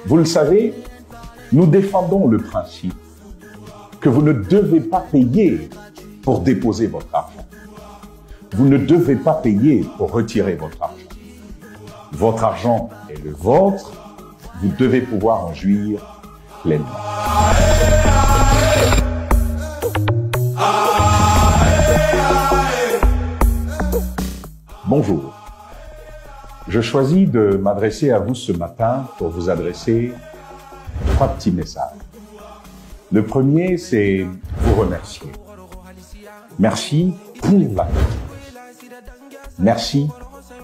Vous le savez, nous défendons le principe que vous ne devez pas payer pour déposer votre argent. Vous ne devez pas payer pour retirer votre argent. Votre argent est le vôtre, vous devez pouvoir en jouir pleinement. Bonjour. Je choisis de m'adresser à vous ce matin pour vous adresser 3 petits messages. Le premier, c'est vous remercier. Merci pour la confiance. Merci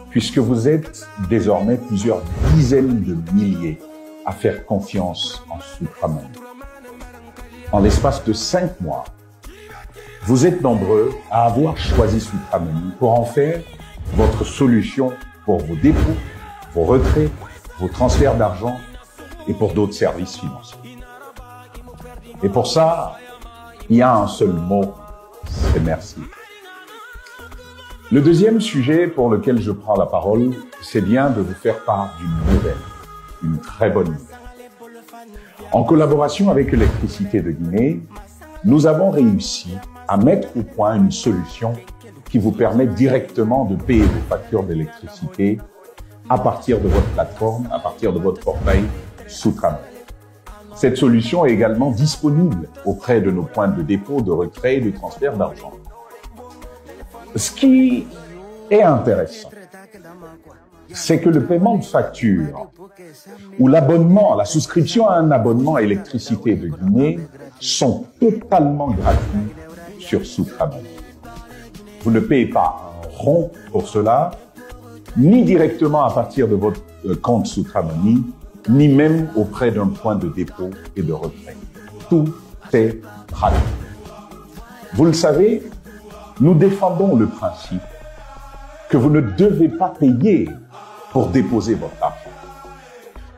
puisque vous êtes désormais plusieurs dizaines de milliers à faire confiance en Soukramani. En l'espace de 5 mois, vous êtes nombreux à avoir choisi Soukramani pour en faire votre solution pour vos dépôts, vos retraits, vos transferts d'argent et pour d'autres services financiers. Et pour ça, il y a un seul mot, c'est merci. Le deuxième sujet pour lequel je prends la parole, c'est bien de vous faire part d'une nouvelle, une très bonne nouvelle. En collaboration avec Électricité de Guinée, nous avons réussi à mettre au point une solution qui vous permet directement de payer vos factures d'électricité à partir de votre plateforme, à partir de votre portail Soukramani. Cette solution est également disponible auprès de nos points de dépôt, de retrait et de transfert d'argent. Ce qui est intéressant, c'est que le paiement de facture ou l'abonnement, la souscription à un abonnement à Électricité de Guinée sont totalement gratuits sur Soukramani. Vous ne payez pas un rond pour cela, ni directement à partir de votre compte Soukramani, ni même auprès d'un point de dépôt et de retrait. Tout est gratuit. Vous le savez, nous défendons le principe que vous ne devez pas payer pour déposer votre argent.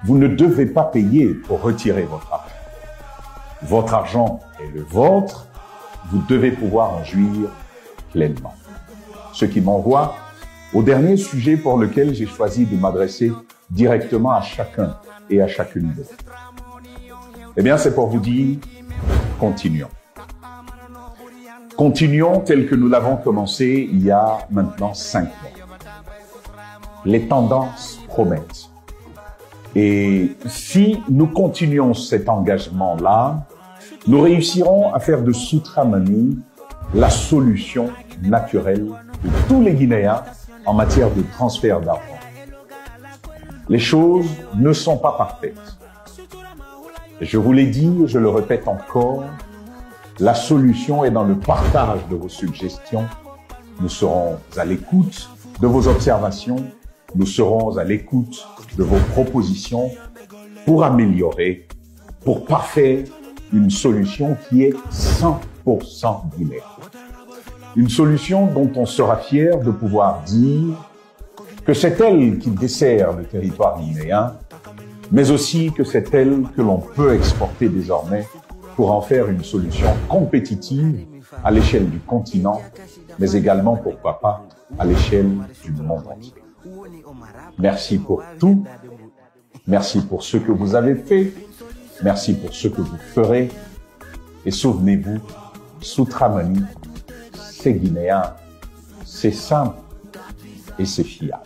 Vous ne devez pas payer pour retirer votre argent. Votre argent est le vôtre, vous devez pouvoir en jouir pleinement. Ce qui m'envoie au dernier sujet pour lequel j'ai choisi de m'adresser directement à chacun et à chacune d'eux. Eh bien, c'est pour vous dire, continuons. Continuons tel que nous l'avons commencé il y a maintenant 5 mois. Les tendances promettent. Et si nous continuons cet engagement-là, nous réussirons à faire de Soukramani la solution naturelle de tous les Guinéens en matière de transfert d'argent. Les choses ne sont pas parfaites. Je vous l'ai dit et je le répète encore, la solution est dans le partage de vos suggestions. Nous serons à l'écoute de vos observations, nous serons à l'écoute de vos propositions pour améliorer, pour parfaire une solution qui est 100% guinéenne. Une solution dont on sera fier de pouvoir dire que c'est elle qui dessert le territoire guinéen, mais aussi que c'est elle que l'on peut exporter désormais pour en faire une solution compétitive à l'échelle du continent, mais également, pourquoi pas, à l'échelle du monde entier. Merci pour tout. Merci pour ce que vous avez fait. Merci pour ce que vous ferez. Et souvenez-vous, Soukramani, c'est guinéen, c'est simple et c'est fiable.